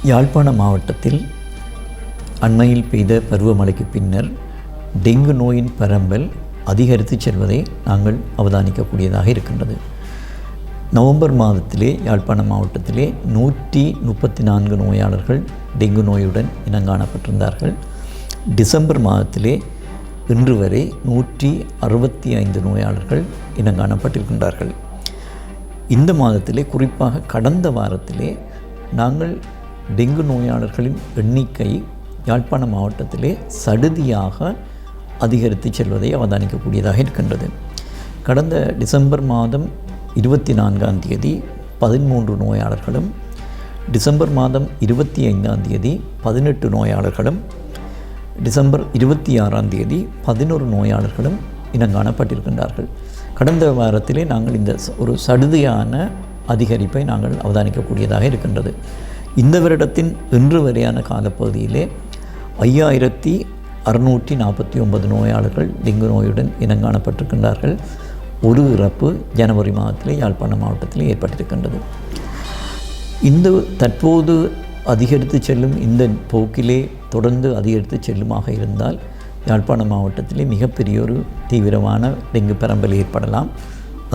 யாழ்ப்பாண மாவட்டத்தில் அண்மையில் பெய்த பருவமழைக்கு பின்னர் டெங்கு நோயின் பரம்பல் அதிகரித்து செல்வதை நாங்கள் அவதானிக்கக்கூடியதாக இருக்கின்றது. நவம்பர் மாதத்திலே யாழ்ப்பாண மாவட்டத்திலே 134 நோயாளர்கள் டெங்கு நோயுடன் இனங்காணப்பட்டிருந்தார்கள். டிசம்பர் மாதத்திலே இன்று வரை 165 நோயாளர்கள் இனங்காணப்பட்டிருக்கின்றார்கள். இந்த மாதத்திலே குறிப்பாக கடந்த வாரத்திலே நாங்கள் டெங்கு நோயாளர்களின் எண்ணிக்கை யாழ்ப்பாண மாவட்டத்திலே சடுதியாக அதிகரித்து செல்வதை அவதானிக்கக்கூடியதாக இருக்கின்றது. கடந்த டிசம்பர் மாதம் 24ஆம் தேதி 13 நோயாளர்களும், டிசம்பர் மாதம் 25ஆம் தேதி 18 நோயாளர்களும், டிசம்பர் 26ஆம் தேதி 11 நோயாளர்களும் இனங்காணப்பட்டிருக்கின்றார்கள். கடந்த வாரத்திலே நாங்கள் இந்த ஒரு சடுதியான அதிகரிப்பை நாங்கள் அவதானிக்கக்கூடியதாக இருக்கின்றது. இந்த வருடத்தின் இன்று வரையான காலப்பகுதியிலே 5649 நோயாளர்கள் டெங்கு நோயுடன் இனங்காணப்பட்டிருக்கின்றார்கள். ஒரு இறப்பு ஜனவரி மாதத்திலே யாழ்ப்பாண மாவட்டத்தில் ஏற்பட்டிருக்கின்றது. இந்த தற்போது அதிகரித்து செல்லும் இந்த போக்கிலே தொடர்ந்து அதிகரித்து செல்லுமாக இருந்தால் யாழ்ப்பாண மாவட்டத்திலே மிகப்பெரிய ஒரு தீவிரமான டெங்கு பரம்பல் ஏற்படலாம்.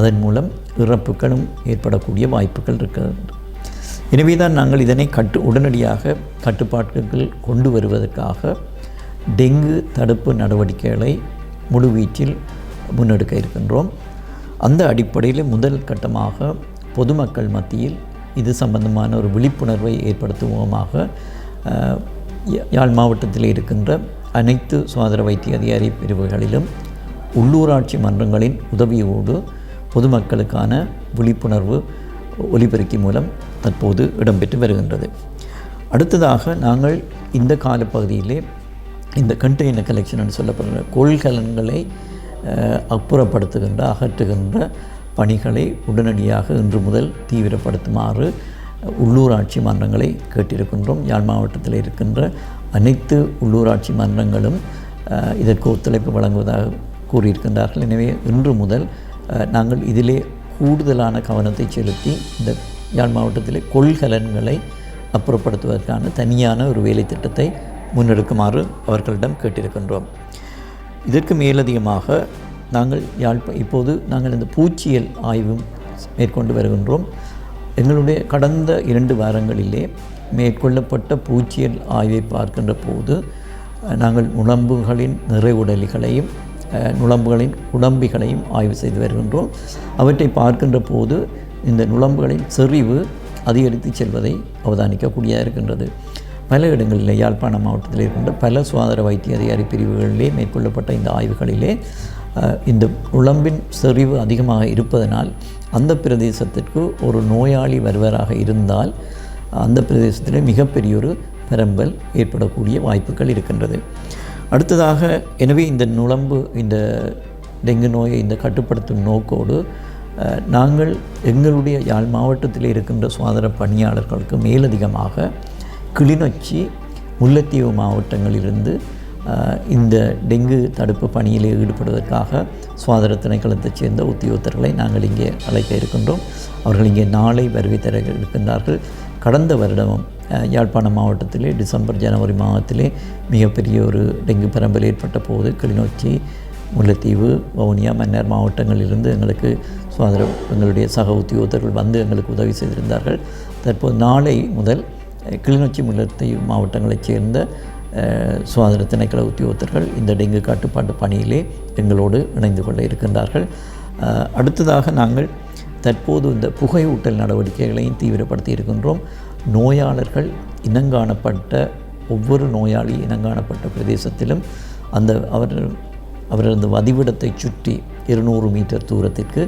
அதன் மூலம் இறப்புகளும் ஏற்படக்கூடிய வாய்ப்புகள் இருக்கிறது. எனவே தான் நாங்கள் இதனை உடனடியாக கட்டுப்பாட்டுகள் கொண்டு வருவதற்காக டெங்கு தடுப்பு நடவடிக்கைகளை முழுவீச்சில் முன்னெடுக்க இருக்கின்றோம். அந்த அடிப்படையில் முதல் கட்டமாக பொதுமக்கள் மத்தியில் இது சம்பந்தமான ஒரு விழிப்புணர்வை ஏற்படுத்துவோமாக யாழ் மாவட்டத்தில் இருக்கின்ற அனைத்து சுகாதார வைத்திய அதிகாரி பிரிவுகளிலும் உள்ளூராட்சி மன்றங்களின் உதவியோடு பொதுமக்களுக்கான விழிப்புணர்வு ஒலிபெருக்கி மூலம் தற்போது இடம்பெற்று வருகின்றது. அடுத்ததாக நாங்கள் இந்த காலப்பகுதியிலே இந்த கண்டெய்னர் கலெக்ஷன் என்று சொல்லப்படுகிற கொள்கலன்களை அகற்றுகின்ற பணிகளை உடனடியாக இன்று முதல் தீவிரப்படுத்துமாறு உள்ளூராட்சி மன்றங்களை கேட்டிருக்கின்றோம். யாழ் மாவட்டத்தில் இருக்கின்ற அனைத்து உள்ளூராட்சி மன்றங்களும் இதற்கு ஒத்துழைப்பு வழங்குவதாக கூறியிருக்கின்றார்கள். எனவே இன்று முதல் நாங்கள் இதிலே கூடுதலான கவனத்தை செலுத்தி இந்த யாழ் மாவட்டத்திலே கொள்கலன்களை அப்புறப்படுத்துவதற்கான தனியான ஒரு வேலை திட்டத்தை முன்னெடுக்குமாறு அவர்களிடம் கேட்டிருக்கின்றோம். இதற்கு மேலதிகமாக நாங்கள் இப்போது நாங்கள் இந்த பூச்சியல் ஆய்வும் மேற்கொண்டு வருகின்றோம். எங்களுடைய கடந்த 2 வாரங்களிலே மேற்கொள்ளப்பட்ட பூச்சியல் ஆய்வை பார்க்கின்ற போது நாங்கள் நுளம்புகளின் நிறைவுடலிகளையும் நுளம்புகளின் உடம்பிகளையும் ஆய்வு செய்து வருகின்றோம். அவற்றை பார்க்கின்ற போது இந்த நுளம்புகளின் செறிவு அதிகரித்து செல்வதை அவதானிக்கக்கூடியதாக இருக்கின்றது. பல இடங்களில் யாழ்ப்பாண மாவட்டத்தில் இருக்கின்ற பல சுகாதார வைத்திய அதிகாரி பிரிவுகளிலே மேற்கொள்ளப்பட்ட இந்த ஆய்வுகளிலே இந்த உடம்பின் செறிவு அதிகமாக இருப்பதனால் அந்த பிரதேசத்திற்கு ஒரு நோயாளி வருவராக இருந்தால் அந்த பிரதேசத்திலே மிகப்பெரிய ஒரு பரம்பல் ஏற்படக்கூடிய வாய்ப்புகள் இருக்கின்றது. அடுத்ததாக எனவே இந்த டெங்கு நோயை கட்டுப்படுத்தும் நோக்கோடு நாங்கள் எங்களுடைய யாழ் மாவட்டத்தில் இருக்கின்ற சுகாதார பணியாளர்களுக்கு மேலதிகமாக கிளிநொச்சி, முல்லைத்தீவு மாவட்டங்களிலிருந்து இந்த டெங்கு தடுப்பு பணியிலே ஈடுபடுவதற்காக சுகாதார திணைக்களத்தைச் சேர்ந்த உத்தியோகத்தர்களை நாங்கள் இங்கே அழைக்க இருக்கின்றோம். அவர்கள் இங்கே நாளை வருகை தர இருக்கின்றார்கள். கடந்த வருடமும் யாழ்ப்பாண மாவட்டத்திலே டிசம்பர் ஜனவரி மாதத்திலே மிகப்பெரிய ஒரு டெங்கு பரம்பல் ஏற்பட்ட போது கிளிநொச்சி, முல்லைத்தீவு, வவுனியா, மன்னார் மாவட்டங்களிலிருந்து எங்களுடைய சக உத்தியோகத்தர்கள் வந்து எங்களுக்கு உதவி செய்திருந்தார்கள். தற்போது நாளை முதல் கிளிநொச்சி, முல்லைத்தீவு மாவட்டங்களைச் சேர்ந்த சுகாதார திணைக்கள உத்தியோகத்தர்கள் இந்த டெங்கு கட்டுப்பாட்டு பணியிலே எங்களோடு இணைந்து கொள்ள இருக்கின்றார்கள். அடுத்ததாக நாங்கள் தற்போது இந்த புகையூட்டல் நடவடிக்கைகளையும் தீவிரப்படுத்தி இருக்கின்றோம். நோயாளர்கள் இனங்காணப்பட்ட ஒவ்வொரு நோயாளி இனங்காணப்பட்ட பிரதேசத்திலும் அவரது வதிவிடத்தை சுற்றி 200 மீட்டர் தூரத்திற்கு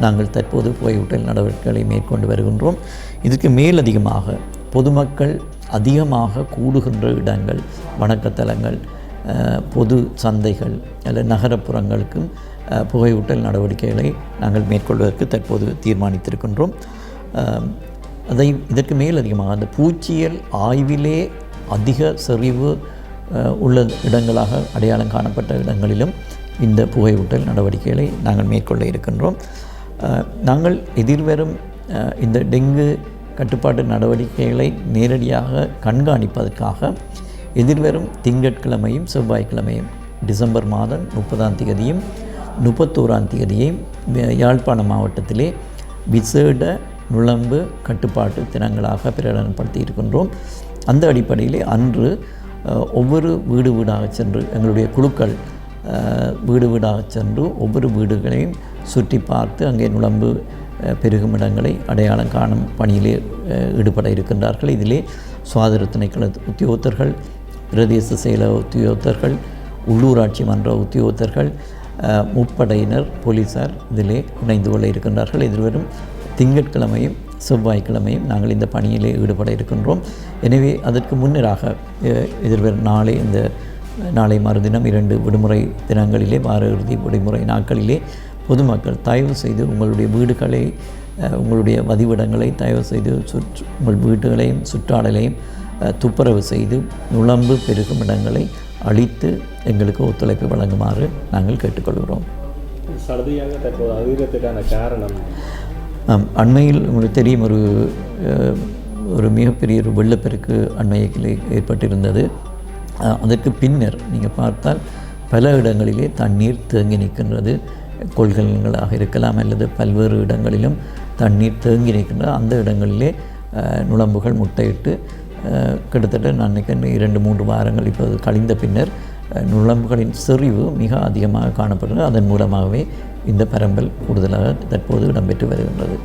நாங்கள் தற்போது புகையூட்டல் நடவடிக்கைகளை மேற்கொண்டு வருகின்றோம். இதற்கு மேலதிகமாக பொதுமக்கள் அதிகமாக கூடுகின்ற இடங்கள், வணக்கத்தலங்கள், பொது சந்தைகள் அல்லது நகரப்புறங்களுக்கும் புகையூட்டல் நடவடிக்கைகளை நாங்கள் மேற்கொள்வதற்கு தற்போது தீர்மானித்திருக்கின்றோம். இதற்கு மேலதிகமாக அந்த பூச்சியல் ஆய்விலே அதிக செறிவு உள்ள இடங்களாக அடையாளம் காணப்பட்ட இடங்களிலும் இந்த புகையூட்டல் நடவடிக்கைகளை நாங்கள் மேற்கொள்ள இருக்கின்றோம். நாங்கள் எதிர்வரும் இந்த டெங்கு கட்டுப்பாட்டு நடவடிக்கைகளை நேரடியாக கண்காணிப்பதற்காக எதிர்வரும் திங்கட்கிழமையும் செவ்வாய்க்கிழமையும் டிசம்பர் மாதம் 30ஆம் தேதியும் 31ஆம் தேதியையும் யாழ்ப்பாண மாவட்டத்திலே விசேட நுழம்பு கட்டுப்பாட்டு தினங்களாக பிரகடனப்படுத்தி இருக்கின்றோம். அந்த அடிப்படையிலே அன்று ஒவ்வொரு வீடாக சென்று எங்களுடைய குழுக்கள் வீடாக சென்று ஒவ்வொரு வீடுகளையும் சுற்றி பார்த்து அங்கே நுழம்பு பெருகும் இடங்களை அடையாளம் காணும் பணியிலே ஈடுபட இருக்கின்றார்கள். இதிலே சுகாதார திணைக்கள உத்தியோகத்தர்கள், பிரதேச செயலக உத்தியோகத்தர்கள், உள்ளூராட்சி மன்ற உத்தியோகத்தர்கள், முப்படையினர், போலீஸார் இதிலே இணைந்து கொள்ள இருக்கின்றார்கள். எதிர்வரும் திங்கட்கிழமையும் செவ்வாய்க்கிழமையும் நாங்கள் இந்த பணியிலே ஈடுபட இருக்கின்றோம். எனவே அதற்கு முன்னராக எதிர்வரும் நாளை மறுதினம் 2 விடுமுறை தினங்களிலே, வார இறுதி விடுமுறை நாட்களிலே பொதுமக்கள் தயவு செய்து உங்களுடைய வீடுகளை, உங்களுடைய வதிவிடங்களை தயவு செய்து உங்கள் வீடுகளையும் சுற்றாடலையும் துப்புரவு செய்து நுழம்பு பெருகும் இடங்களை அழித்து எங்களுக்கு ஒத்துழைப்பு வழங்குமாறு நாங்கள் கேட்டுக்கொள்கிறோம். சடுதியாக தற்போது அதிகத்துக்கான காரணம் அண்மையில் உங்களுக்கு தெரியும், ஒரு மிகப்பெரிய ஒரு வெள்ளப்பெருக்கு அண்மையில் ஏற்பட்டிருந்தது. அதற்கு பின்னர் நீங்கள் பார்த்தால் பல இடங்களிலே தண்ணீர் தேங்கி நிற்கின்றது. கொள்கலன்களாக இருக்கலாம் அல்லது பல்வேறு இடங்களிலும் தண்ணீர் தேங்கி நிற்கின்றது. அந்த இடங்களிலே நுழம்புகள் முட்டையிட்டு கிட்டத்தட்ட நான் நினைக்கிறேன் 2-3 வாரங்கள் இப்போது கழிந்த பின்னர் நுழம்புகளின் செறிவு மிக அதிகமாக காணப்படுகிறது. அதன் மூலமாகவே இந்த பரம்பல் கூடுதலாக தற்போது இடம்பெற்று வருகின்றது.